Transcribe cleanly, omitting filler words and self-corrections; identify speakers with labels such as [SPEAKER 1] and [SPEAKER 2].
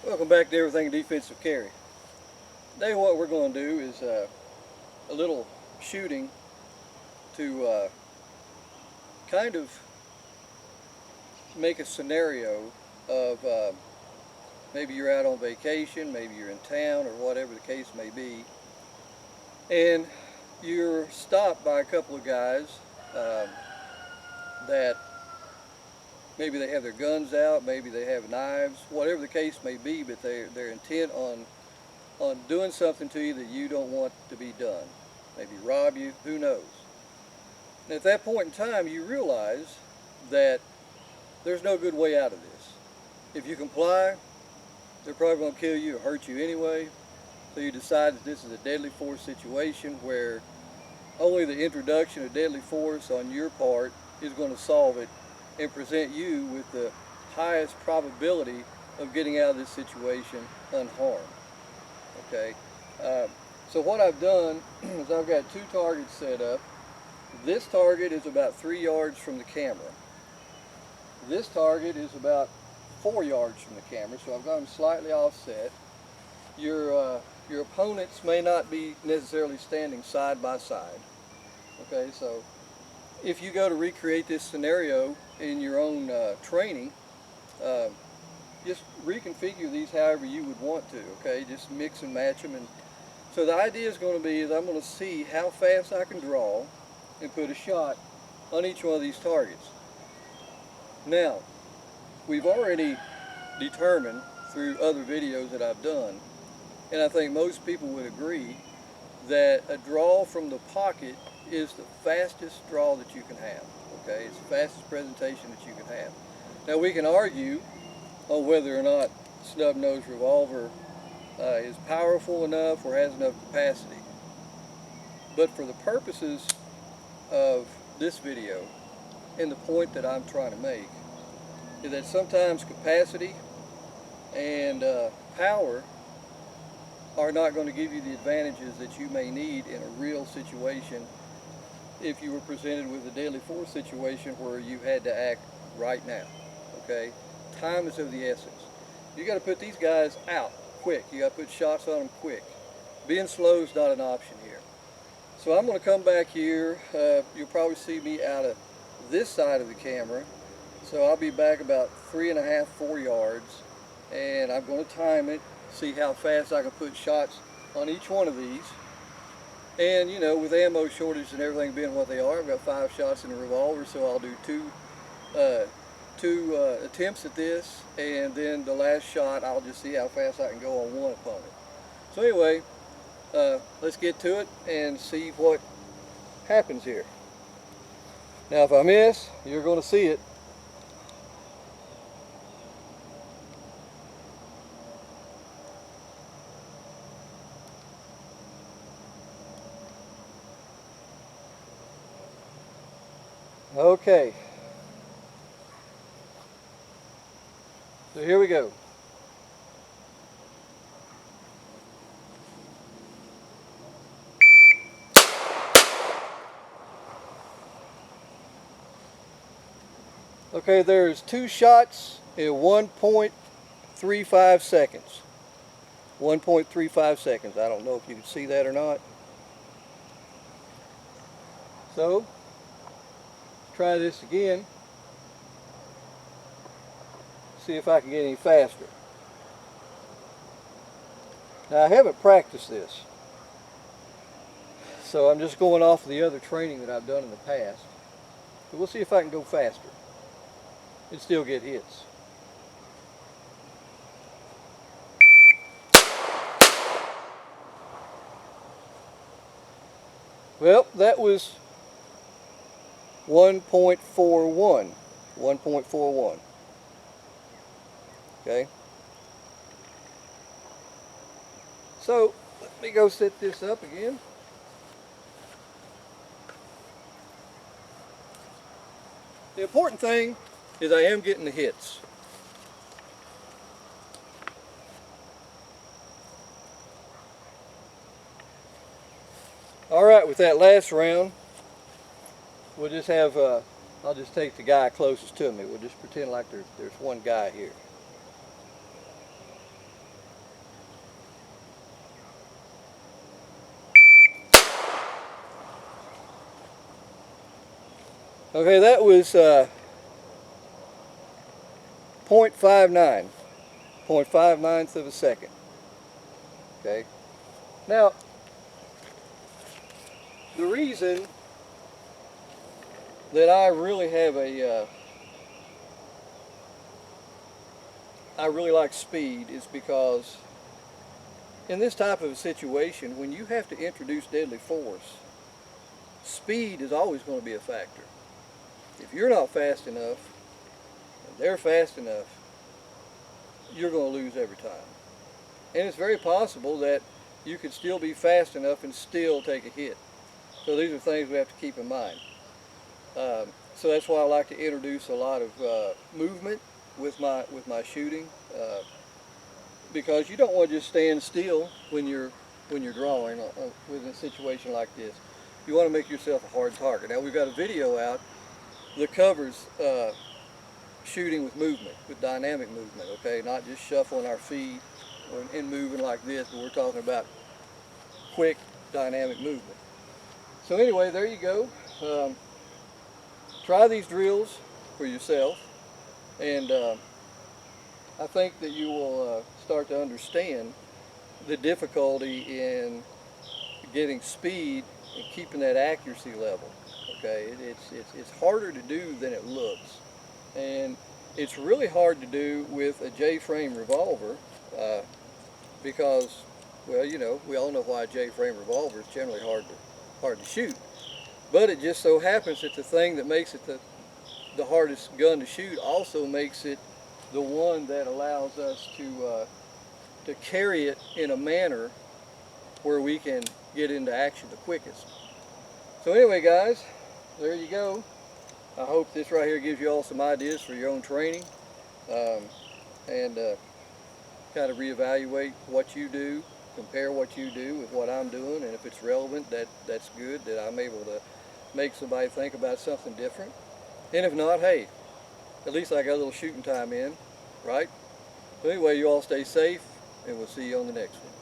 [SPEAKER 1] Welcome back to Everything Defensive Carry. Today what we're going to do is a little shooting to kind of make a scenario of maybe you're out on vacation, maybe you're in town, or whatever the case may be, and you're stopped by a couple of guys that maybe they have their guns out, maybe they have knives, whatever the case may be, but they're intent on doing something to you that you don't want to be done. Maybe rob you, who knows. And at that point in time, you realize that there's no good way out of this. If you comply, they're probably going to kill you or hurt you anyway. So you decide that this is a deadly force situation where only the introduction of deadly force on your part is going to solve it and present you with the highest probability of getting out of this situation unharmed. Okay, so what I've done is I've got two targets set up. This target is about 3 yards from the camera. This target is about 4 yards from the camera, so I've got them slightly offset. Your opponents may not be necessarily standing side by side. Okay, so if you go to recreate this scenario in your own training, just reconfigure these however you would want to. Okay, just mix and match them. And so the idea is going to be is I'm going to see how fast I can draw and put a shot on each one of these targets. Now, we've already determined through other videos that I've done, and I think most people would agree, that a draw from the pocket is the fastest draw that you can have. Okay, it's the fastest presentation that you can have. Now we can argue on whether or not snub-nose revolver is powerful enough or has enough capacity. But for the purposes of this video and the point that I'm trying to make is that sometimes capacity and power are not going to give you the advantages that you may need in a real situation if you were presented with a deadly force situation where you had to act right now. Okay, time is of the essence. You got to put these guys out quick. You got to put shots on them quick. Being slow is not an option here. So I'm going to come back here. You'll probably see me out of this side of the camera. So I'll be back about 3.5, 4 yards, and I'm going to time it, see how fast I can put shots on each one of these. And you know, with ammo shortage and everything being what they are, I've got 5 shots in the revolver, so I'll do two attempts at this, and then the last shot I'll just see how fast I can go on one opponent. So anyway, let's get to it and see what happens here. Now if I miss, you're going to see it. Okay, so here we go. Okay, there's 2 shots in 1.35 seconds. 1.35 seconds. I don't know if you can see that or not. So, try this again. See if I can get any faster. Now I haven't practiced this, so I'm just going off of the other training that I've done in the past. But we'll see if I can go faster and still get hits. Well, that was 1.41. 1.41. Okay. So let me go set this up again. The important thing is I am getting the hits. All right, with that last round, we'll just have, I'll just take the guy closest to me. We'll just pretend like there's one guy here. Okay, that was 0.59, 0.59 of a second. Okay. Now, the reason that I really have I really like speed is because in this type of a situation, when you have to introduce deadly force, speed is always going to be a factor. If you're not fast enough and they're fast enough, you're going to lose every time. And it's very possible that you could still be fast enough and still take a hit. So these are things we have to keep in mind. So that's why I like to introduce a lot of movement with my shooting, because you don't want to just stand still when you're drawing within a situation like this. You want to make yourself a hard target. Now we've got a video out that covers shooting with movement, with dynamic movement. Okay, not just shuffling our feet and moving like this, but we're talking about quick dynamic movement. So anyway, there you go. Try these drills for yourself, and I think that you will start to understand the difficulty in getting speed and keeping that accuracy level. Okay, it's harder to do than it looks, and it's really hard to do with a J-frame revolver because, well, you know, we all know why a J-frame revolver is generally hard to shoot. But it just so happens that the thing that makes it the hardest gun to shoot also makes it the one that allows us to carry it in a manner where we can get into action the quickest. So anyway, guys, there you go. I hope this right here gives you all some ideas for your own training, and kind of reevaluate what you do, compare what you do with what I'm doing, and if it's relevant, that's good, that I'm able to make somebody think about something different. And if not, hey, at least I got a little shooting time in, right? So anyway, you all stay safe, and we'll see you on the next one.